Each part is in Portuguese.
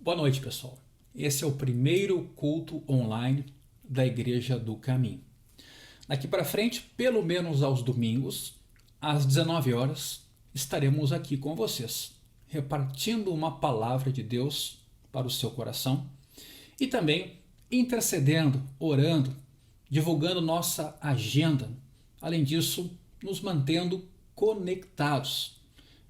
Boa noite, pessoal. Esse é o primeiro culto online da Igreja do Caminho. Daqui para frente, pelo menos aos domingos, às 19 horas, estaremos aqui com vocês, repartindo uma palavra de Deus para o seu coração e também intercedendo, orando, divulgando nossa agenda. Além disso, nos mantendo conectados.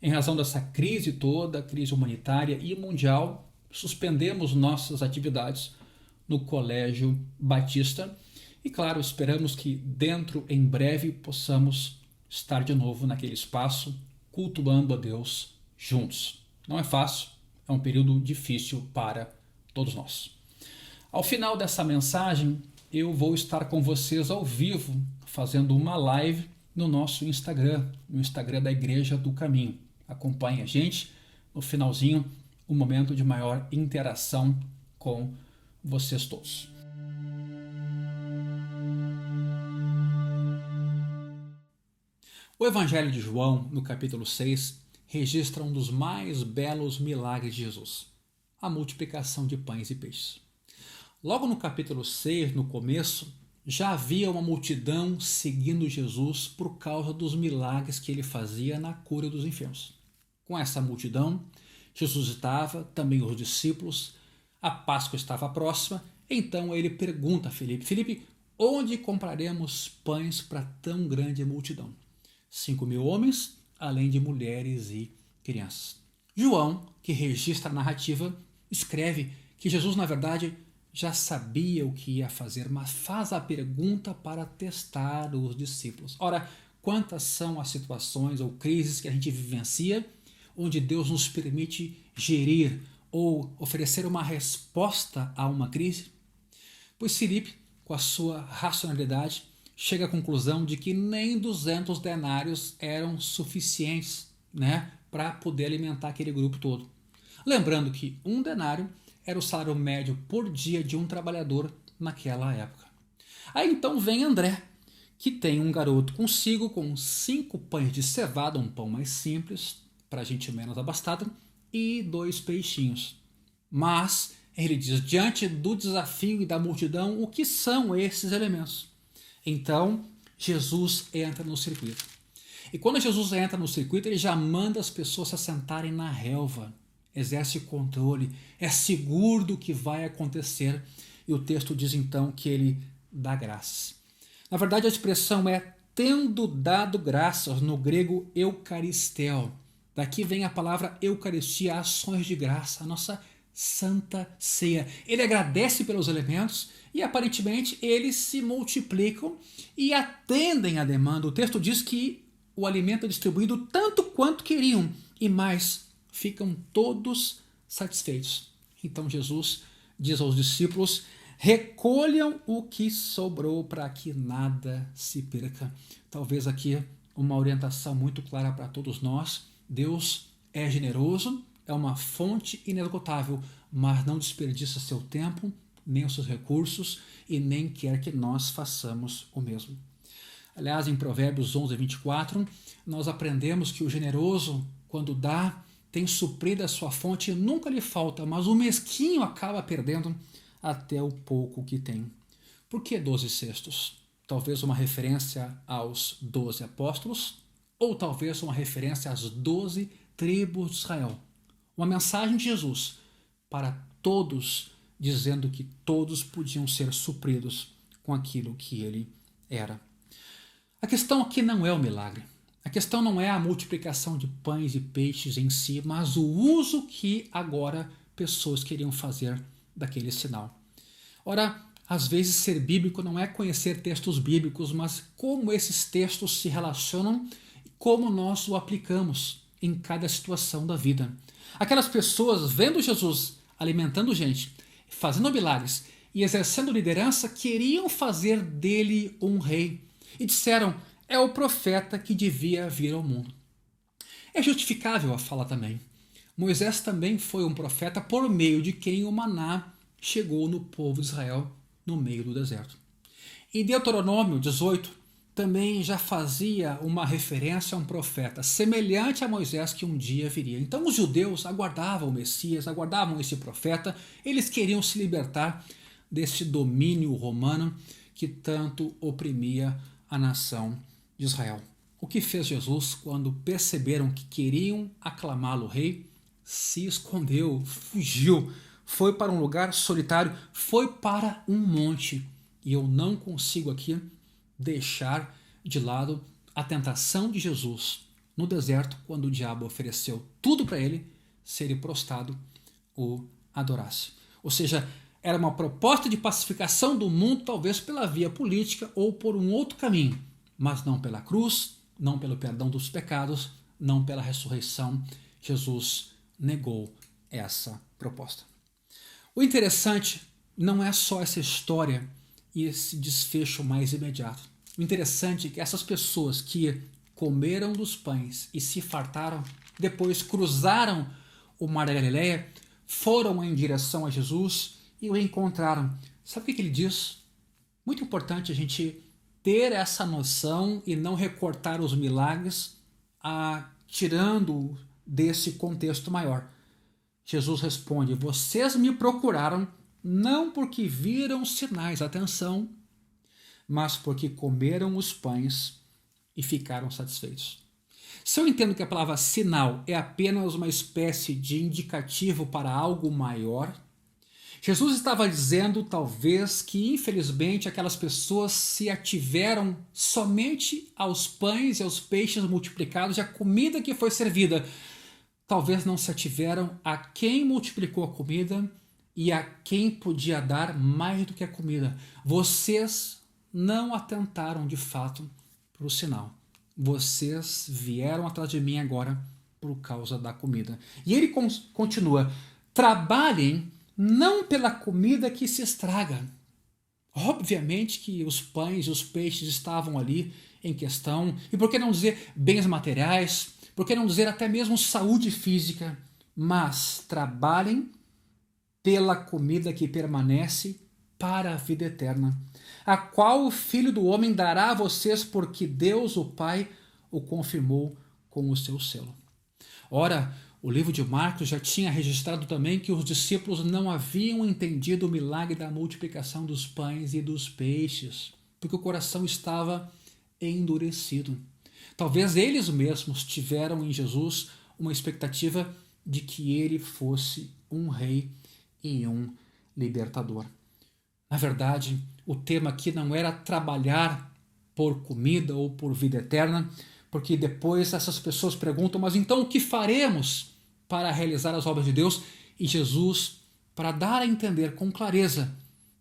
Em razão dessa crise toda, crise humanitária e mundial, suspendemos nossas atividades no Colégio Batista e, claro, esperamos que dentro, em breve, possamos estar de novo naquele espaço, cultuando a Deus juntos. Não é fácil, é um período difícil para todos nós. Ao final dessa mensagem, eu vou estar com vocês ao vivo, fazendo uma live no nosso Instagram, no Instagram da Igreja do Caminho. Acompanhe a gente, no finalzinho, um momento de maior interação com vocês todos. O Evangelho de João, no capítulo 6, registra um dos mais belos milagres de Jesus, a multiplicação de pães e peixes. Logo no capítulo 6, no começo, já havia uma multidão seguindo Jesus por causa dos milagres que ele fazia na cura dos enfermos. Com essa multidão, Jesus estava, também os discípulos, a Páscoa estava próxima, então ele pergunta a Filipe: Filipe, onde compraremos pães para tão grande multidão? 5.000 homens, além de mulheres e crianças. João, que registra a narrativa, escreve que Jesus, na verdade, já sabia o que ia fazer, mas faz a pergunta para testar os discípulos. Ora, quantas são as situações ou crises que a gente vivencia onde Deus nos permite gerir ou oferecer uma resposta a uma crise? Pois Filipe, com a sua racionalidade, chega à conclusão de que nem 200 denários eram suficientes, para poder alimentar aquele grupo todo. Lembrando que um denário era o salário médio por dia de um trabalhador naquela época. Aí então vem André, que tem um garoto consigo com 5 pães de cevada, um pão mais simples, para gente menos abastada, e 2 peixinhos. Mas ele diz, diante do desafio e da multidão, o que são esses elementos? Então Jesus entra no circuito. E quando Jesus entra no circuito, ele já manda as pessoas se assentarem na relva, exerce controle, é seguro do que vai acontecer. E o texto diz então que ele dá graças. Na verdade, a expressão é tendo dado graças, no grego eucaristel. Daqui vem a palavra Eucaristia, ações de graça, a nossa Santa Ceia. Ele agradece pelos elementos e aparentemente eles se multiplicam e atendem à demanda. O texto diz que o alimento é distribuído tanto quanto queriam e mais, ficam todos satisfeitos. Então Jesus diz aos discípulos: recolham o que sobrou para que nada se perca. Talvez aqui uma orientação muito clara para todos nós. Deus é generoso, é uma fonte inesgotável, mas não desperdiça seu tempo, nem os seus recursos e nem quer que nós façamos o mesmo. Aliás, em Provérbios 11:24, nós aprendemos que o generoso, quando dá, tem suprido a sua fonte e nunca lhe falta, mas o mesquinho acaba perdendo até o pouco que tem. Por que 12 cestos? Talvez uma referência aos 12 apóstolos, ou talvez uma referência às 12 tribos de Israel. Uma mensagem de Jesus para todos, dizendo que todos podiam ser supridos com aquilo que ele era. A questão aqui não é o milagre. A questão não é a multiplicação de pães e peixes em si, mas o uso que agora pessoas queriam fazer daquele sinal. Ora, às vezes ser bíblico não é conhecer textos bíblicos, mas como esses textos se relacionam e como nós o aplicamos em cada situação da vida. Aquelas pessoas vendo Jesus alimentando gente, fazendo milagres e exercendo liderança, queriam fazer dele um rei. E disseram, é o profeta que devia vir ao mundo. É justificável a fala também. Moisés também foi um profeta por meio de quem o maná chegou no povo de Israel no meio do deserto. Em Deuteronômio 18, também já fazia uma referência a um profeta semelhante a Moisés que um dia viria. Então os judeus aguardavam o Messias, aguardavam esse profeta, eles queriam se libertar desse domínio romano que tanto oprimia a nação de Israel. O que fez Jesus quando perceberam que queriam aclamá-lo rei? Se escondeu, fugiu, foi para um lugar solitário, foi para um monte. E eu não consigo aqui deixar de lado a tentação de Jesus no deserto, quando o diabo ofereceu tudo para ele se ele prostrado o adorasse. Ou seja, era uma proposta de pacificação do mundo, talvez pela via política ou por um outro caminho, mas não pela cruz, não pelo perdão dos pecados, não pela ressurreição. Jesus negou essa proposta. O interessante não é só essa história e esse desfecho mais imediato. O interessante é que essas pessoas que comeram dos pães e se fartaram, depois cruzaram o Mar da Galileia, foram em direção a Jesus e o encontraram. Sabe o que ele diz? Muito importante a gente ter essa noção e não recortar os milagres tirando desse contexto maior. Jesus responde: vocês me procuraram não porque viram sinais, atenção, mas porque comeram os pães e ficaram satisfeitos. Se eu entendo que a palavra sinal é apenas uma espécie de indicativo para algo maior, Jesus estava dizendo, talvez, que infelizmente aquelas pessoas se ativeram somente aos pães e aos peixes multiplicados e à comida que foi servida. Talvez não se ativeram a quem multiplicou a comida e a quem podia dar mais do que a comida. Vocês não atentaram de fato para o sinal. Vocês vieram atrás de mim agora por causa da comida. E ele continua: trabalhem não pela comida que se estraga. Obviamente que os pães e os peixes estavam ali em questão, e por que não dizer bens materiais, por que não dizer até mesmo saúde física, mas trabalhem pela comida que permanece para a vida eterna, a qual o Filho do Homem dará a vocês, porque Deus, o Pai, o confirmou com o seu selo. Ora, o livro de Marcos já tinha registrado também que os discípulos não haviam entendido o milagre da multiplicação dos pães e dos peixes, porque o coração estava endurecido. Talvez eles mesmos tiveram em Jesus uma expectativa de que ele fosse um rei e um libertador. Na verdade, o tema aqui não era trabalhar por comida ou por vida eterna, porque depois essas pessoas perguntam: mas então o que faremos para realizar as obras de Deus? E Jesus, para dar a entender com clareza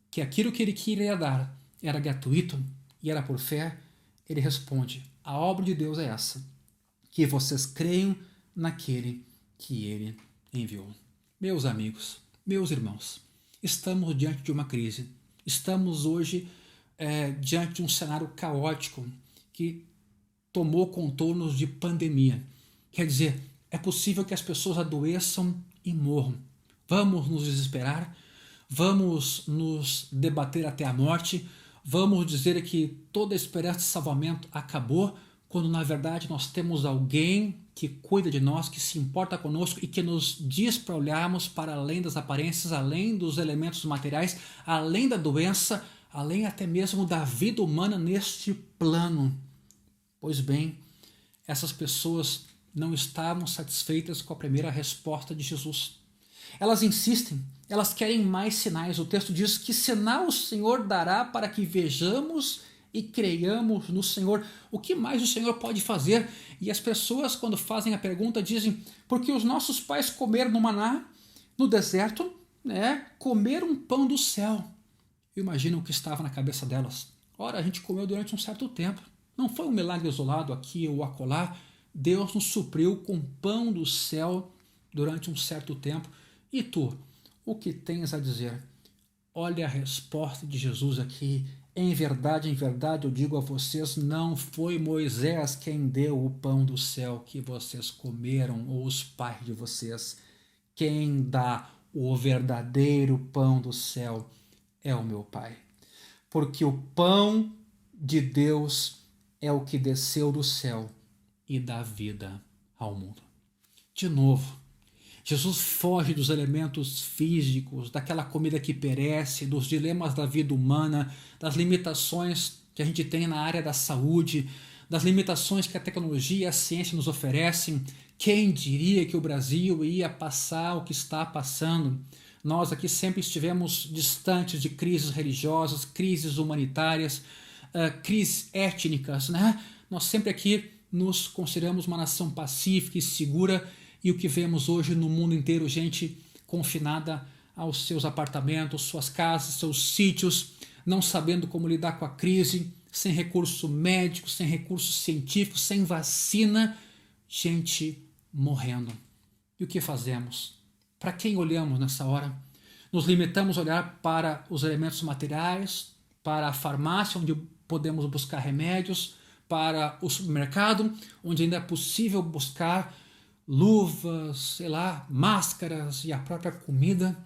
que aquilo que ele queria dar era gratuito e era por fé, ele responde: a obra de Deus é essa, que vocês creiam naquele que ele enviou. Meus amigos, meus irmãos, estamos diante de uma crise. Estamos hoje diante de um cenário caótico que tomou contornos de pandemia. Quer dizer, é possível que as pessoas adoeçam e morram. Vamos nos desesperar? Vamos nos debater até a morte? Vamos dizer que toda a esperança de salvamento acabou, quando na verdade nós temos alguém que cuida de nós, que se importa conosco e que nos diz para olharmos para além das aparências, além dos elementos materiais, além da doença, além até mesmo da vida humana neste plano. Pois bem, essas pessoas não estavam satisfeitas com a primeira resposta de Jesus. Elas insistem, elas querem mais sinais. O texto diz: que sinal o Senhor dará para que vejamos e creiamos no Senhor? O que mais o Senhor pode fazer? E as pessoas, quando fazem a pergunta, dizem: porque os nossos pais comeram no maná, no deserto, comeram pão do céu. Imagina o que estava na cabeça delas. Ora, a gente comeu durante um certo tempo. Não foi um milagre isolado aqui ou acolá. Deus nos supriu com pão do céu durante um certo tempo. E tu, o que tens a dizer? Olha a resposta de Jesus aqui. Em verdade, eu digo a vocês, não foi Moisés quem deu o pão do céu que vocês comeram, ou os pais de vocês. Quem dá o verdadeiro pão do céu é o meu Pai. Porque o pão de Deus é o que desceu do céu e dá vida ao mundo. De novo, Jesus foge dos elementos físicos, daquela comida que perece, dos dilemas da vida humana, das limitações que a gente tem na área da saúde, das limitações que a tecnologia e a ciência nos oferecem. Quem diria que o Brasil ia passar o que está passando? Nós aqui sempre estivemos distantes de crises religiosas, crises humanitárias, crises étnicas, né? Nós sempre aqui nos consideramos uma nação pacífica e segura, e o que vemos hoje no mundo inteiro, gente confinada aos seus apartamentos, suas casas, seus sítios, não sabendo como lidar com a crise, sem recurso médico, sem recurso científico, sem vacina, gente morrendo. E o que fazemos? Para quem olhamos nessa hora? Nos limitamos a olhar para os elementos materiais, para a farmácia, onde podemos buscar remédios, para o supermercado, onde ainda é possível buscar luvas, máscaras e a própria comida,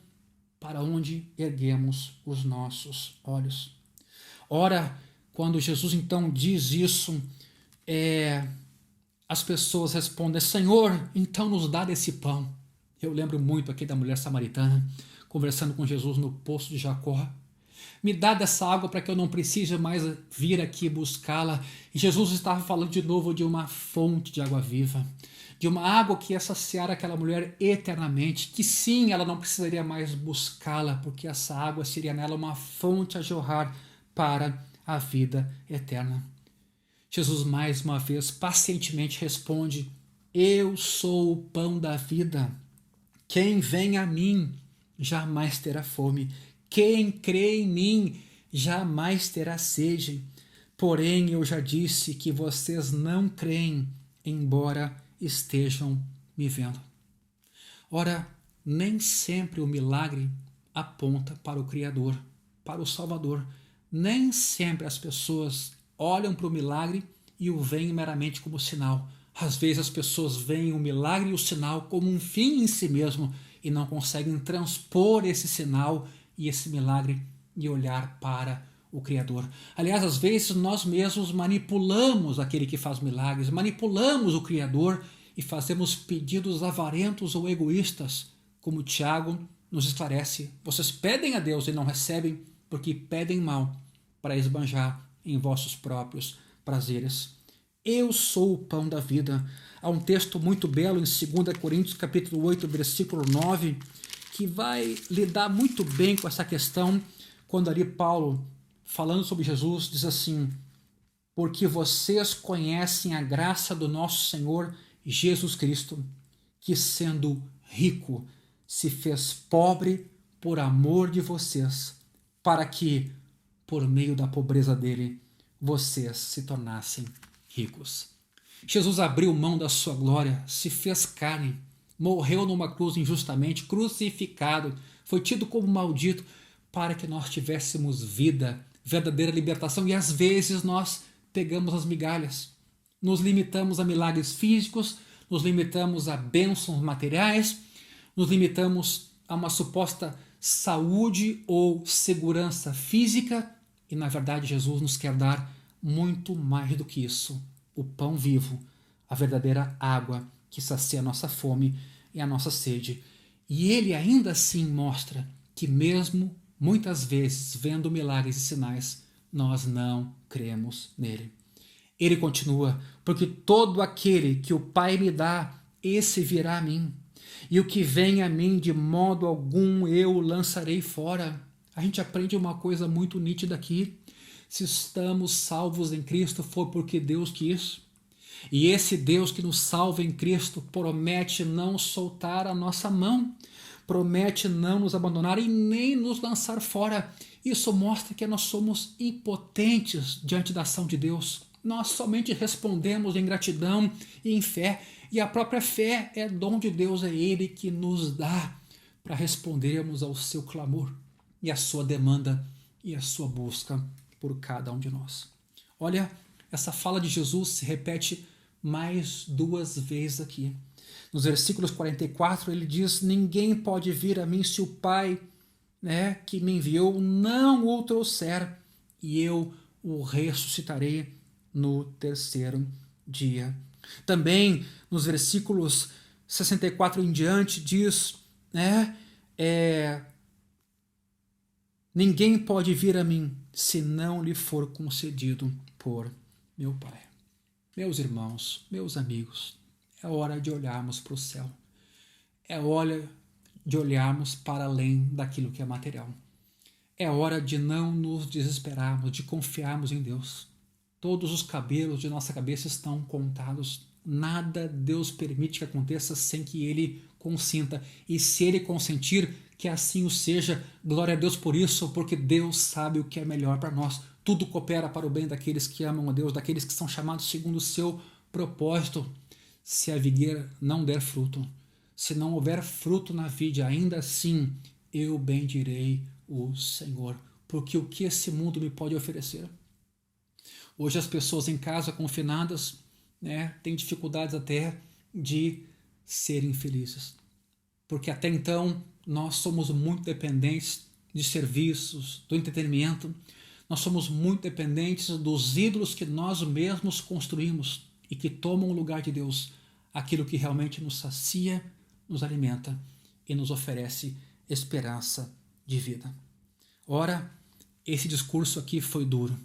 para onde erguemos os nossos olhos. Ora, quando Jesus então diz isso, as pessoas respondem: Senhor, então nos dá desse pão. Eu lembro muito aqui da mulher samaritana, conversando com Jesus no poço de Jacó. Me dá dessa água para que eu não precise mais vir aqui buscá-la. E Jesus estava falando de novo de uma fonte de água viva, de uma água que ia saciar aquela mulher eternamente, que sim, ela não precisaria mais buscá-la, porque essa água seria nela uma fonte a jorrar para a vida eterna. Jesus mais uma vez pacientemente responde: eu sou o pão da vida. Quem vem a mim jamais terá fome. Quem crê em mim jamais terá sede. Porém, eu já disse que vocês não creem, embora estejam me vendo. Ora, nem sempre o milagre aponta para o Criador, para o Salvador. Nem sempre as pessoas olham para o milagre e o veem meramente como sinal. Às vezes as pessoas veem o milagre e o sinal como um fim em si mesmo e não conseguem transpor esse sinal e esse milagre e olhar para o Criador. Aliás, às vezes nós mesmos manipulamos aquele que faz milagres, manipulamos o Criador e fazemos pedidos avarentos ou egoístas, como Tiago nos esclarece. Vocês pedem a Deus e não recebem, porque pedem mal, para esbanjar em vossos próprios prazeres. Eu sou o pão da vida. Há um texto muito belo em 2 Coríntios capítulo 8, versículo 9, que vai lidar muito bem com essa questão, quando ali Paulo, falando sobre Jesus, diz assim: porque vocês conhecem a graça do nosso Senhor Jesus Cristo, que sendo rico, se fez pobre por amor de vocês, para que, por meio da pobreza dele, vocês se tornassem ricos. Jesus abriu mão da sua glória, se fez carne, morreu numa cruz injustamente, crucificado, foi tido como maldito, para que nós tivéssemos vida, verdadeira libertação. E às vezes nós pegamos as migalhas, nos limitamos a milagres físicos, nos limitamos a bênçãos materiais, nos limitamos a uma suposta saúde ou segurança física, e na verdade Jesus nos quer dar muito mais do que isso: o pão vivo, a verdadeira água que sacia a nossa fome e a nossa sede. E ele ainda assim mostra que mesmo muitas vezes vendo milagres e sinais, nós não cremos nele. Ele continua: porque todo aquele que o Pai me dá, esse virá a mim, e o que vem a mim de modo algum eu o lançarei fora. A gente aprende uma coisa muito nítida aqui: se estamos salvos em Cristo, foi porque Deus quis. E esse Deus que nos salva em Cristo promete não soltar a nossa mão, promete não nos abandonar e nem nos lançar fora. Isso mostra que nós somos impotentes diante da ação de Deus. Nós somente respondemos em gratidão e em fé, e a própria fé é dom de Deus, é Ele que nos dá para respondermos ao seu clamor e à sua demanda e à sua busca por cada um de nós. Olha, essa fala de Jesus se repete mais 2 vezes aqui. Nos versículos 44 ele diz: ninguém pode vir a mim se o Pai, que me enviou não o trouxer, e eu o ressuscitarei no terceiro dia. Também nos versículos 64 em diante diz, ninguém pode vir a mim se não lhe for concedido por meu Pai. Meus irmãos, meus amigos, é hora de olharmos para o céu. É hora de olharmos para além daquilo que é material. É hora de não nos desesperarmos, de confiarmos em Deus. Todos os cabelos de nossa cabeça estão contados. Nada Deus permite que aconteça sem que Ele consinta. E se Ele consentir, que assim o seja. Glória a Deus por isso, porque Deus sabe o que é melhor para nós. Tudo coopera para o bem daqueles que amam a Deus, daqueles que são chamados segundo o seu propósito. Se a videira não der fruto, se não houver fruto na vide, ainda assim eu bendirei o Senhor, porque o que esse mundo me pode oferecer? Hoje as pessoas em casa confinadas, têm dificuldades até de serem felizes, porque até então nós somos muito dependentes de serviços, do entretenimento, nós somos muito dependentes dos ídolos que nós mesmos construímos e que tomam o lugar de Deus, aquilo que realmente nos sacia, nos alimenta e nos oferece esperança de vida. Ora, esse discurso aqui foi duro.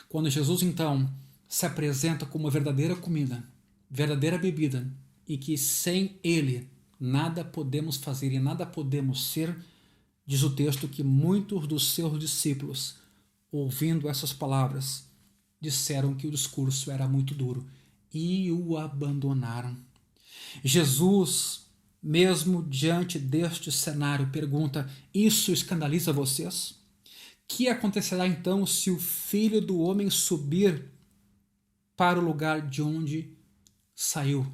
Quando Jesus então se apresenta como verdadeira comida, verdadeira bebida, e que sem Ele nada podemos fazer e nada podemos ser, diz o texto que muitos dos seus discípulos, ouvindo essas palavras, disseram que o discurso era muito duro e o abandonaram. Jesus, mesmo diante deste cenário, pergunta: isso escandaliza vocês? Que acontecerá então se o Filho do Homem subir para o lugar de onde saiu,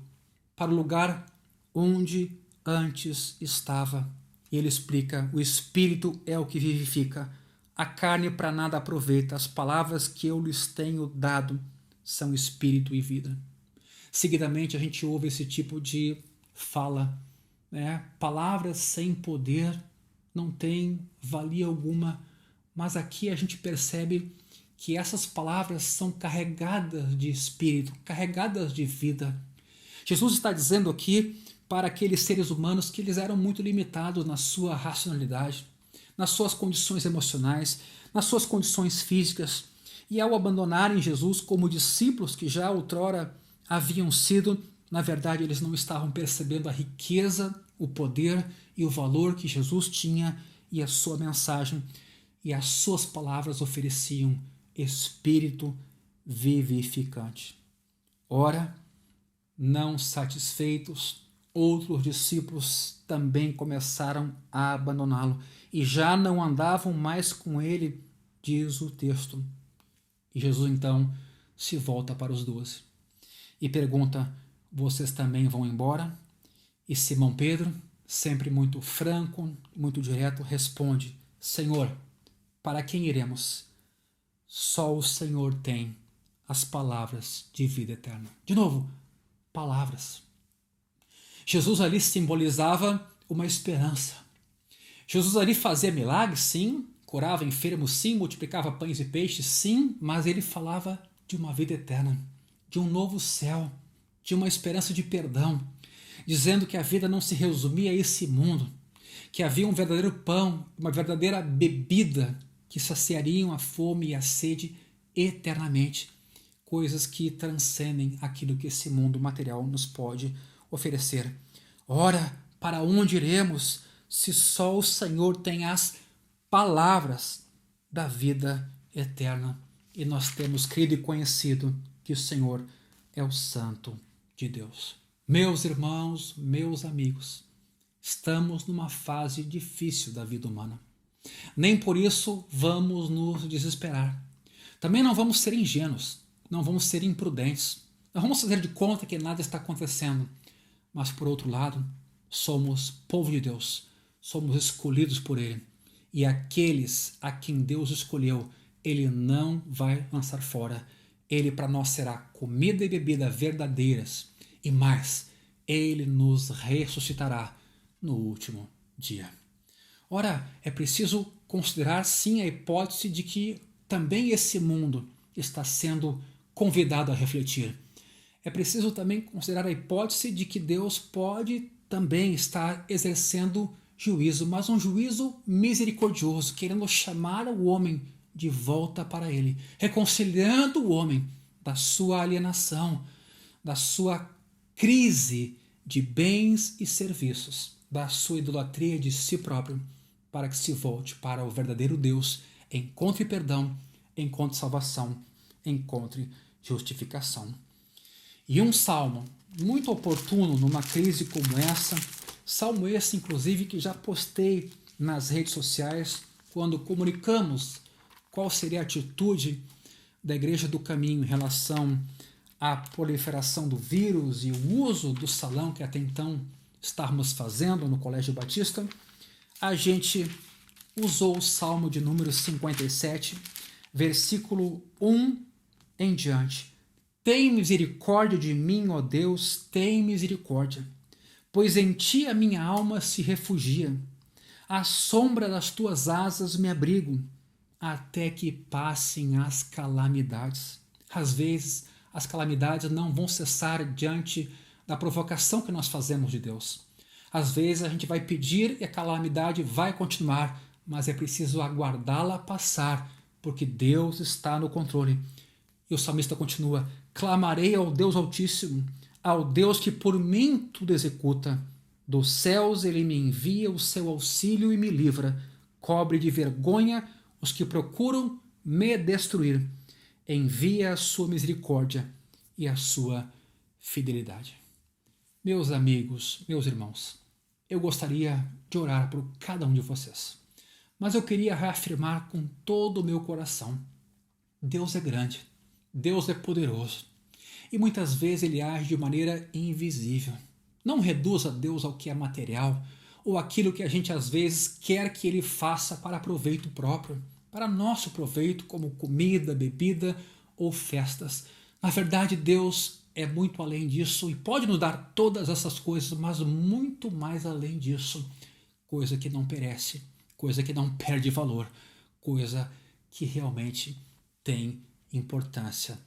para o lugar onde antes estava? E ele explica: o Espírito é o que vivifica, a carne para nada aproveita, as palavras que eu lhes tenho dado são Espírito e vida. Seguidamente a gente ouve esse tipo de fala, palavras sem poder não tem valia alguma, mas aqui a gente percebe que essas palavras são carregadas de espírito, carregadas de vida. Jesus está dizendo aqui para aqueles seres humanos que eles eram muito limitados na sua racionalidade, nas suas condições emocionais, nas suas condições físicas, e ao abandonarem Jesus como discípulos que já outrora haviam sido, na verdade eles não estavam percebendo a riqueza, o poder e o valor que Jesus tinha e a sua mensagem e as suas palavras ofereciam espírito vivificante. Ora, não satisfeitos, outros discípulos também começaram a abandoná-lo e já não andavam mais com ele, diz o texto. E Jesus então se volta para os 12 e pergunta: vocês também vão embora? E Simão Pedro, sempre muito franco, muito direto, responde: Senhor, para quem iremos? Só o Senhor tem as palavras de vida eterna. De novo, palavras. Jesus ali simbolizava uma esperança. Jesus ali fazia milagres, sim, curava enfermos, sim, multiplicava pães e peixes, sim, mas ele falava de uma vida eterna, de um novo céu, de uma esperança de perdão, dizendo que a vida não se resumia a esse mundo, que havia um verdadeiro pão, uma verdadeira bebida que saciariam a fome e a sede eternamente, coisas que transcendem aquilo que esse mundo material nos pode oferecer. Ora, para onde iremos se só o Senhor tem as palavras da vida eterna? E nós temos crido e conhecido que o Senhor é o Santo de Deus. Meus irmãos, meus amigos, estamos numa fase difícil da vida humana. Nem por isso vamos nos desesperar. Também não vamos ser ingênuos, não vamos ser imprudentes. Não vamos fazer de conta que nada está acontecendo. Mas, por outro lado, somos povo de Deus, somos escolhidos por Ele. E aqueles a quem Deus escolheu, Ele não vai lançar fora. Ele para nós será comida e bebida verdadeiras. E mais, Ele nos ressuscitará no último dia. Ora, é preciso considerar sim a hipótese de que também esse mundo está sendo convidado a refletir. É preciso também considerar a hipótese de que Deus pode também estar exercendo juízo, mas um juízo misericordioso, querendo chamar o homem de volta para ele, reconciliando o homem da sua alienação, da sua crise de bens e serviços, da sua idolatria de si próprio, para que se volte para o verdadeiro Deus, encontre perdão, encontre salvação, encontre justificação. E um salmo muito oportuno numa crise como essa, salmo esse inclusive que já postei nas redes sociais quando comunicamos qual seria a atitude da Igreja do Caminho em relação à proliferação do vírus e o uso do salão que até então estávamos fazendo no Colégio Batista. A gente usou o Salmo de número 57, versículo 1 em diante. Tem misericórdia de mim, ó Deus, tem misericórdia, pois em ti a minha alma se refugia. À sombra das tuas asas me abrigo, até que passem as calamidades. Às vezes, as calamidades não vão cessar diante da provocação que nós fazemos de Deus. Às vezes a gente vai pedir e a calamidade vai continuar, mas é preciso aguardá-la passar, porque Deus está no controle. E o salmista continua: clamarei ao Deus Altíssimo, ao Deus que por mim tudo executa. Dos céus ele me envia o seu auxílio e me livra. Cobre de vergonha os que procuram me destruir. Envia a sua misericórdia e a sua fidelidade. Meus amigos, meus irmãos, eu gostaria de orar por cada um de vocês, mas eu queria reafirmar com todo o meu coração: Deus é grande, Deus é poderoso, e muitas vezes Ele age de maneira invisível. Não reduza Deus ao que é material, ou aquilo que a gente às vezes quer que Ele faça para proveito próprio, para nosso proveito, como comida, bebida ou festas. Na verdade, Deus é muito além disso e pode nos dar todas essas coisas, mas muito mais além disso. Coisa que não perece, coisa que não perde valor, coisa que realmente tem importância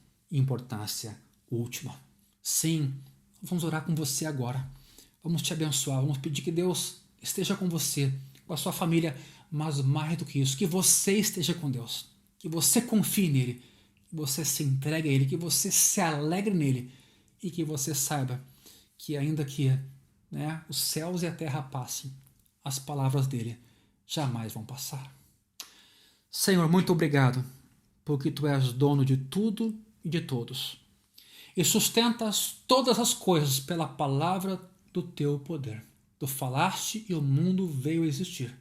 última. Sim, vamos orar com você agora. Vamos te abençoar, vamos pedir que Deus esteja com você, com a sua família, mas mais do que isso, que você esteja com Deus, que você confie nele, que você se entregue a ele, que você se alegre nele e que você saiba que ainda que os céus e a terra passem, as palavras dele jamais vão passar. Senhor, muito obrigado, porque tu és dono de tudo e de todos, e sustentas todas as coisas pela palavra do teu poder. Tu falaste e o mundo veio a existir.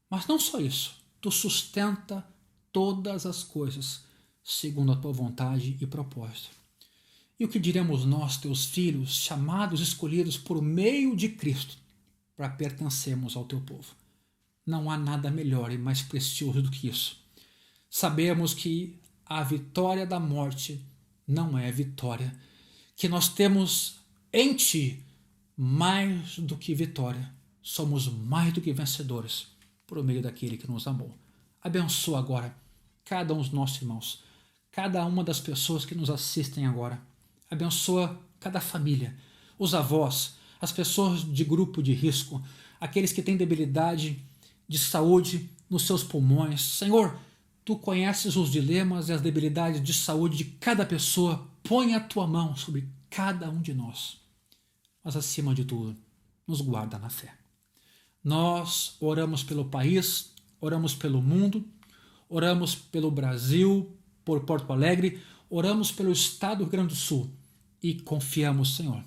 Mas não só isso, tu sustenta todas as coisas segundo a tua vontade e propósito. E o que diremos nós, teus filhos, chamados, escolhidos por meio de Cristo, para pertencermos ao teu povo? Não há nada melhor e mais precioso do que isso. Sabemos que a vitória da morte não é vitória, que nós temos em ti mais do que vitória. Somos mais do que vencedores por meio daquele que nos amou. Abençoa agora cada um dos nossos irmãos, cada uma das pessoas que nos assistem agora. Abençoa cada família, os avós, as pessoas de grupo de risco, aqueles que têm debilidade de saúde nos seus pulmões. Senhor, tu conheces os dilemas e as debilidades de saúde de cada pessoa. Põe a tua mão sobre cada um de nós. Mas acima de tudo, nos guarda na fé. Nós oramos pelo país, oramos pelo mundo, oramos pelo Brasil, por Porto Alegre, oramos pelo estado do Rio Grande do Sul e confiamos, Senhor,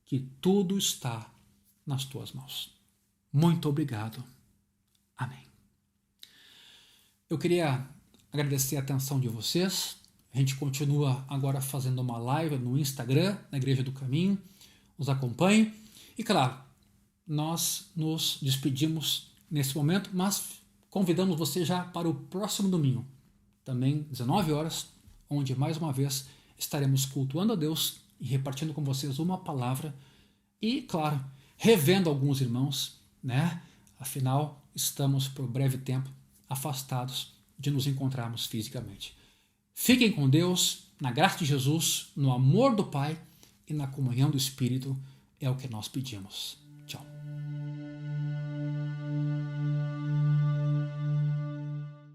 que tudo está nas tuas mãos. Muito obrigado. Amém. Eu queria agradecer a atenção de vocês. A gente continua agora fazendo uma live no Instagram, na Igreja do Caminho. Nos acompanhe. E claro, nós nos despedimos nesse momento, mas convidamos você já para o próximo domingo, também 19 horas, onde mais uma vez estaremos cultuando a Deus e repartindo com vocês uma palavra e, claro, revendo alguns irmãos, Afinal, estamos por breve tempo afastados de nos encontrarmos fisicamente. Fiquem com Deus na graça de Jesus, no amor do Pai e na comunhão do Espírito, é o que nós pedimos.